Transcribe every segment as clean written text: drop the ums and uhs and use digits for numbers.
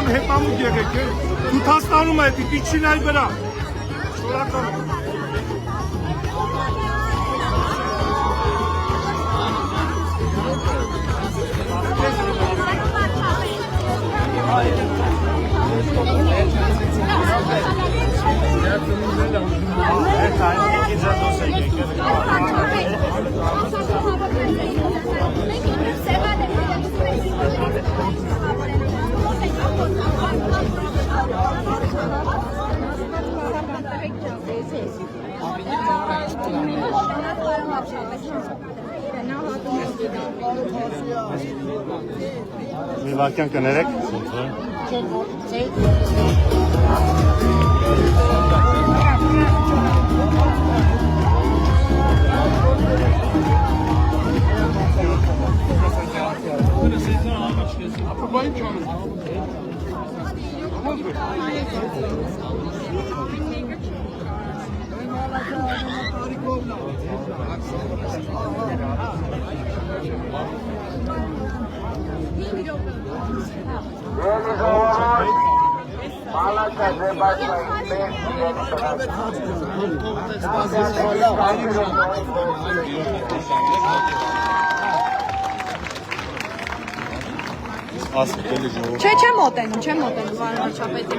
հետամուտ եղեք, Թութաստանում է, պիտի չինայի վրա, շորական է։ Մի վարկյան կներեք։ Չեմ մոտենում, պարոն վարչապետի։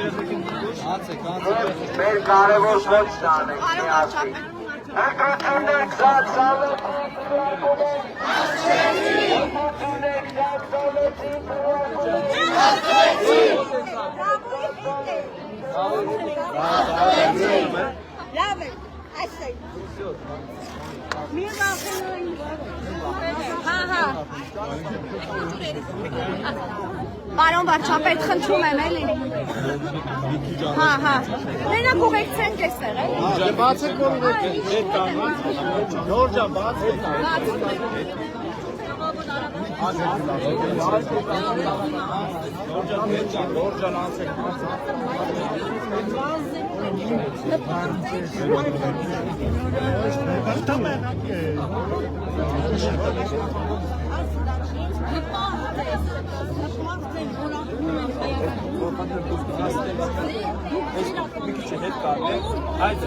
Մեր կարևոր ոչն անենք միասին։ Ընտրություններ Լավ է, այսay։ Պարոն վարչապետ, խնդրում եմ էլի։ Մենակ ուղեկցենք էստեղ, էլի։ Բացեք որ հետ կանգնած, Ջորջան, բացեք։ Ջորջան անցեք։ Մի քիչ հետ կանգնեք, այդ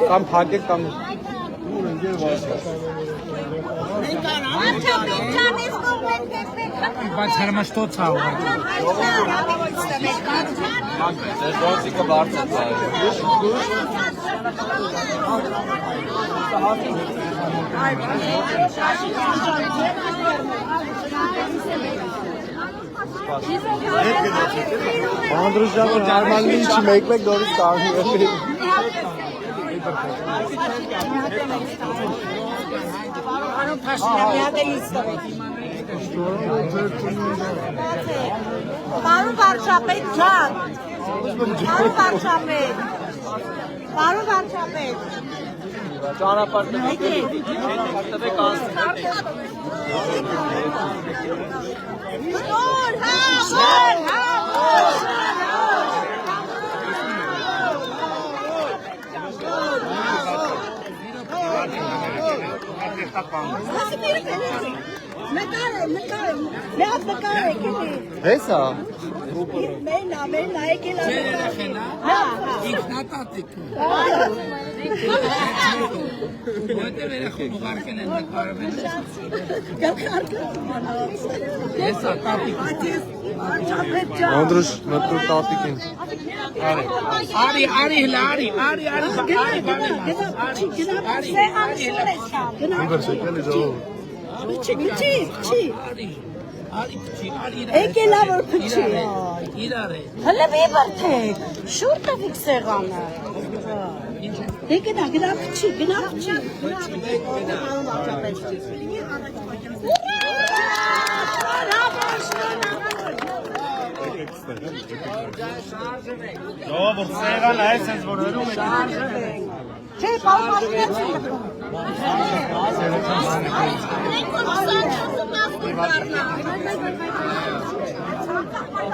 Կամ փակեք կամ բայց հրմշտոց է ուղղակի։ Դոստիկը բարձր է։ Անդրուշյանը նորմալի չի մեկ-մեկ նորից կարմիր է։ Անո փաշինը միադելից տվեք։ Պարոն վարչապետ ջան։ Պարոն վարչապետ։ Պարոն վարչապետ։ Ճանապարհը տվեք անցնեք։ Շոր, հա։ Հեսա։ Մենա եկել է։ Ինքնատատիկ։ Որտե վերախոն ուղարկեն են նկարվել։ Հեսա տատիկ։ Անդրուշ մտու տատիկին։ Արի Եկել է որ փչի։ իրար է։ Հələ մի բրթեք։ Շուտ տվեք սեղանը։ Գնա փչի։ Որ սեղան է, այսպես որ հրում է։ Չէ, պարմաշինացի։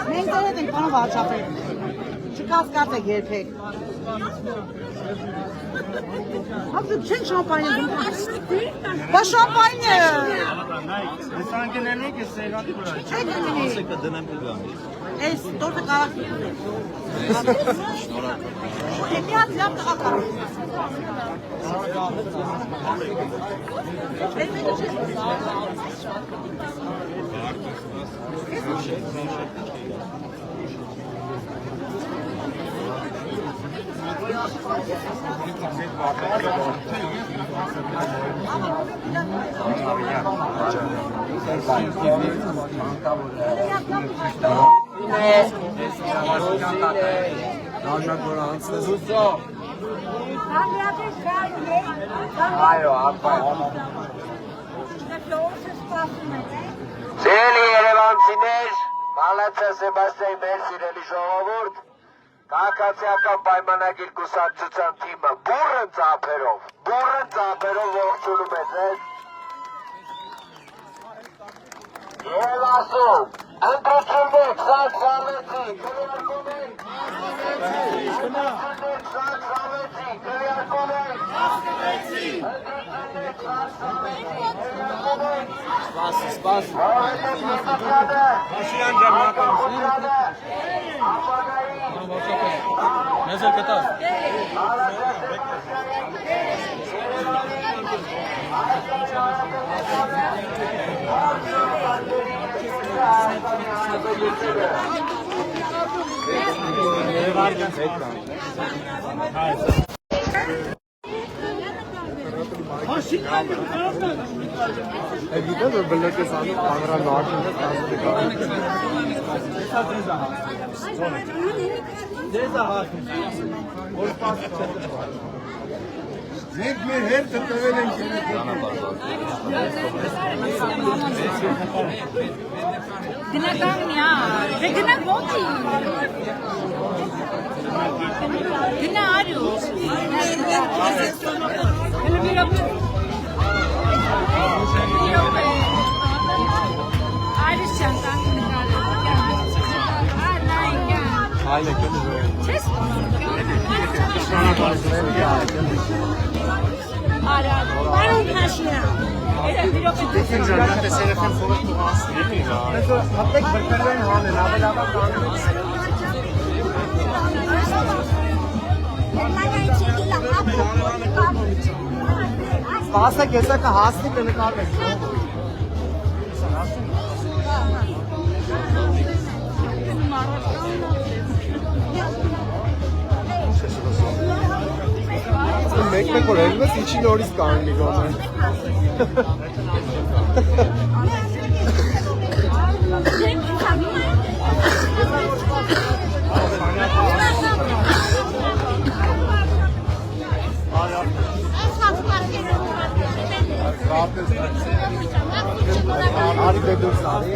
Մենք դերետ ենք պարոն վարչապետ։ Չկասկածեք երբեք։ Հապա չեն շամպայնը դու։ Բա շամպայնը։ Այս անգնելու եք սեղանի վրա։ Չէ դնի։ Էս տորտը կարակ։ Մի հատ լավ տղա կարակ։ Նարժակոր անցնես։ Այո, ապա։ Սիրելի երևանցիներ, Մալացա Սեբաստիայի մեր սիրելի ժողովուրդ, քաղաքացիական պայմանագիր կուսակցության թիմը բուռն ծափերով ողջունում է ձեզ։ Եվ ասում, ընտրություններ սակ սավեցի, քրեարկում ենք, ընտրություններ սակ սավեցի, քրեարկում ենք, ընտրություններ սակ սավեցի, քրեարկում ենք, Սպաս։ Մեզ է կտա։ Գիտես որ բլոկես անում կամերան նորմալ է Մենք մեր հերթը տվել ենք Գնա գնա ոտի։ Գնա արյուս։ Արյուս չանտան Այլ է կնի Չես Արա, պարոն Փաշինյան։ Ժանատես երեխան խորը տուղասն է։ Հատեք բրկելու են հանեն, ավելավա կանեն։ Սպասեք, եսա կհասնի կնկարվեք։ Մեկ-մեկ որ ելնես, իչի նորից կարնի գոմեն։ Արի բեդուր սարի։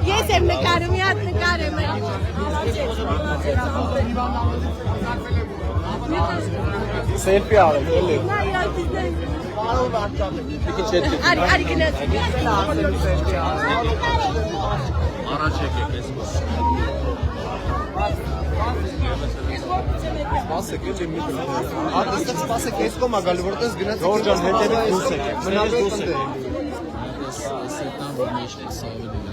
Ես եմ նկարում, իհատ նկարում եմ։ Սելֆի արեք, էլի։ Արի գնացի։ Առաջ եկեք ես։ Սպասեք, էլի մի դրամ։ Արտստեղ սպասեք, ես կոմա գալու, որտես գնացի։ Ժորժ ջան, հետևեք դուրս եկեք։ Մնալու եք ընդ։ Սետան որ մեջն է սավը դիլա։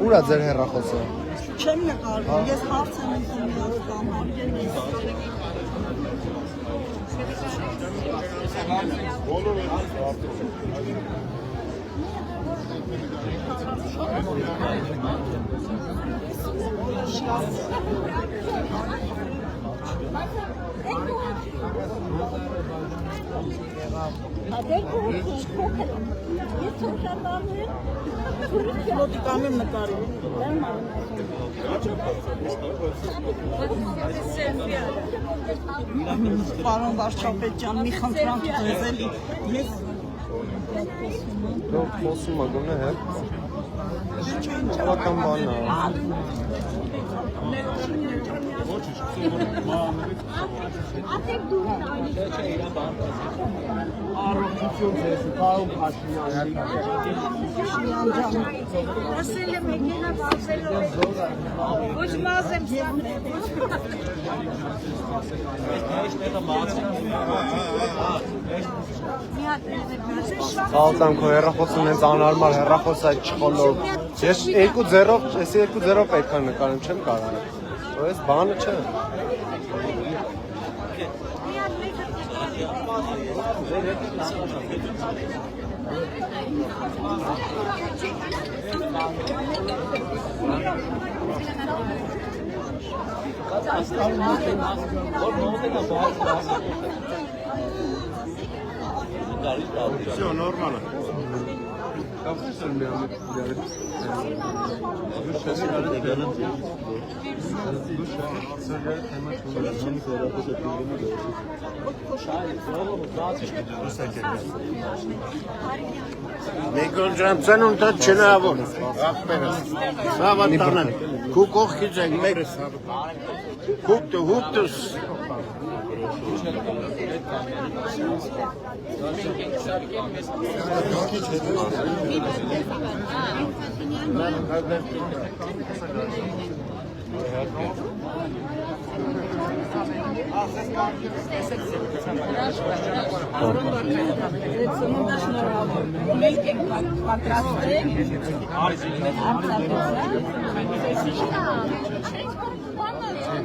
Ուրա ձեր հեռախոսը։ Չեմ նկարվում, ես հարց եմ ընդունում միացկամ։ Մոտիկամ եմ նկարում։ Պարոն վարչապետ ջան, մի խնդրանք ձեզ էլի։ Ես Դու խոսում ա գոնե հետ։ Բավական բան ա։ Առողջություն ձեզ, պարոն Փաշինյան։ Ասել եմ եկենա վազելով։ Ոչ մազ եմ ստանում։ Խաղտամ քո հեռախոսն հենց անարմար հեռախոս այդ չխոլոր։ Ես 2-0-ով, ես 2-0 պետք է նկարեմ, չեմ կարող։ Այս բանը չէ։ Все, нормально. Մեկոն ջան, ծնունդը չնավոր, աղբերս, սավատանան, քու կողքից ենք մեկ, հուպտուս,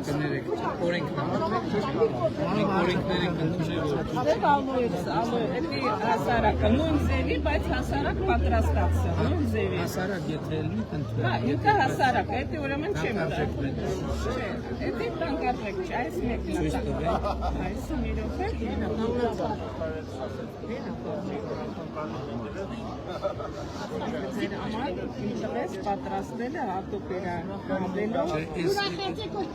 կներեք, օրենքն օրենքներ են կնդրել։ Էդի հասարակը նույն ձևի, բայց հասարակ պատրաստացը, նույն ձևի։ Հասարակ եթե լինի կնդրել։ Հա, ինքը հասարակ է, էդի ուրեմն չեմ ուտել։ Չէ, էդի տանկարդրեք չէ, այս մեկն է։ Այս միրոք է։ Ինքնես պատրաստել է հատուկ իրավելով։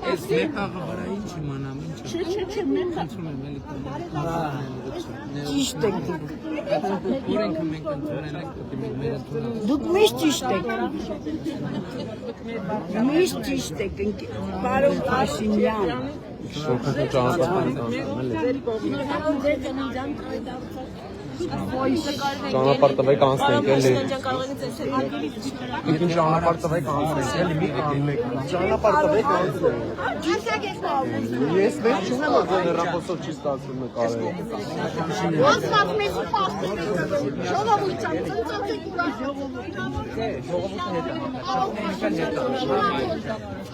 Այս մեկաղը վրա ինչ իմանամ, ինչ է։ Չէ, մենք Խնդրում եմ էլի ճիշտ եք դուք։ օրենքը մենք ընդունել ենք, մեր ընդունել։ Դուք միշտ ճիշտ եք։ Միշտ ճիշտ եք, պարոն Փաշինյան։ Շոքը ճանապարհ Ճանապարհ տվեք անցնենք էլի։ Ինչ ճանապարհ տվեք անցնենք էլի մի անմեկ։ Ճանապարհ տվեք անցնենք։ Ես մեծ չունեմ որ հեռախոսով չի ստացվում նկարել։ Ասած մեծ փաստեր եք ժողովուրդյան ծնծած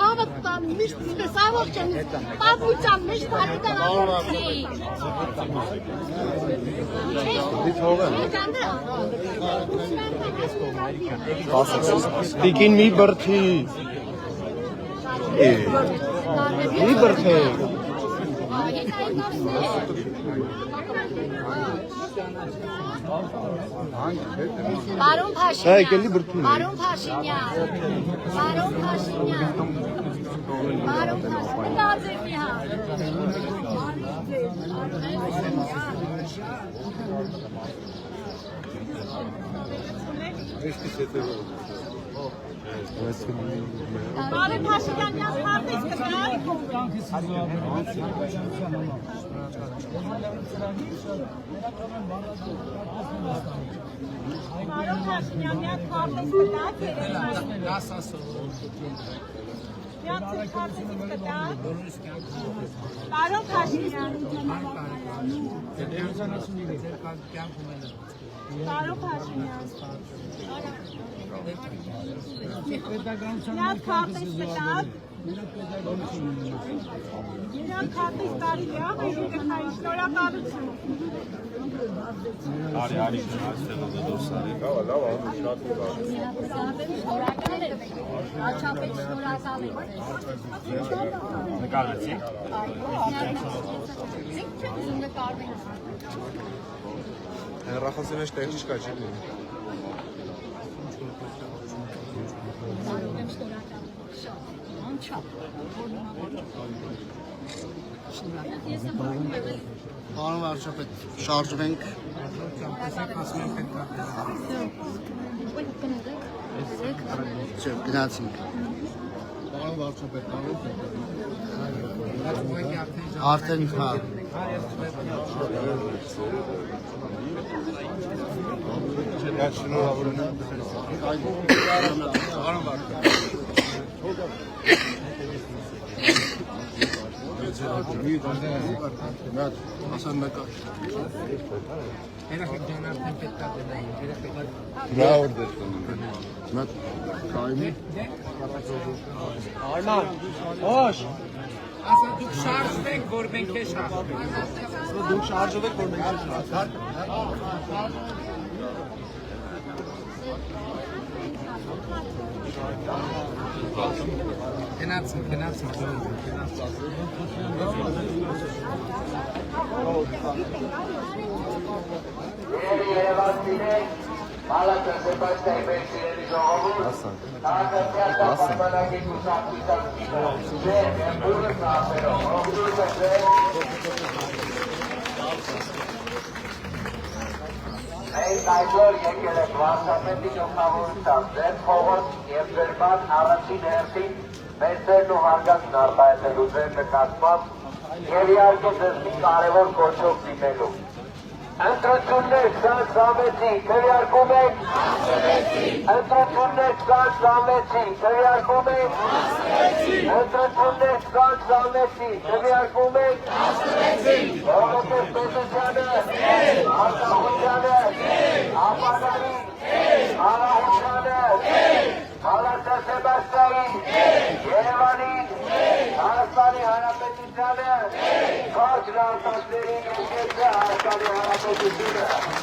Հավատան միշտ տեսավող չեն պատմության մեջ բարեկան Տիկին մի բրթի։ Մի բրթի։ Պարոն Փաշինյան, պարոն Փաշինյան, լաձեր մի հա։ Պարոն Փաշինյան, միած հարդից կգար։ Պարոն Փաշինյան, միած հարդից կգար։ Միած հարդից կգար։ Պարոն Փաշինյան, Պարոն Փաշինյան, միած հարդից կգար։ Միած հարդից տարի լավ է, եկնայի շնորհակալություն։ Արի գնացել դուրս արի։ Լավ, շատ լավ։ Աչափից շնորհակալ եմ։ Նկարեցի։ Հեռախոսի մեջ տեղ չկա չի լինի։ Պարոն վարչապետ, շարժվենք։ Գնացինք։ Պարոն վարչապետ, արդեն հա։ Պարոն ասան մեկը Երեխեք ջանարդեն պետք է դնային, երեխեք Bravo դերտում։ Մատ կայմի։ Արման, ոչ։ ասա դուք շարժվեք, որ մենք է շարժվենք։ Դուք շարժվեք, որ մենք շարժվենք։ Գնացինք։ Երևանցիներ, Մալակը Սեբաստիայի մեր սիրելի ժողովուրդ, Ահագնյակը պայմանագիր ուսապիտան ձեր եմբուրը կապերով, ողջույնը ձեր Մենք այսօր եկել ենք վարչապետի գլխավորությամբ ձեր փողոց և ձեր բան առաջին հերթին մեծերն ու հարգանքն արտահայտելու ձեր նկատմամբ և իհարկե ձեզ մի կարևոր կոչով դիմելու։ Ընտրություններ 2026 քվեարկում ենք Ընտրություններ 2026 քվեարկում ենք Ընտրություններ 2026 քվեարկում ենք Ողորմոտ Պետրոսյանը Արտահայտյանը Ապագային Արահությանը Մալակը Սեբաստիային Երևանին Հայաստանի արտասների եկեցը Հայաստանի Հանրապետությունը։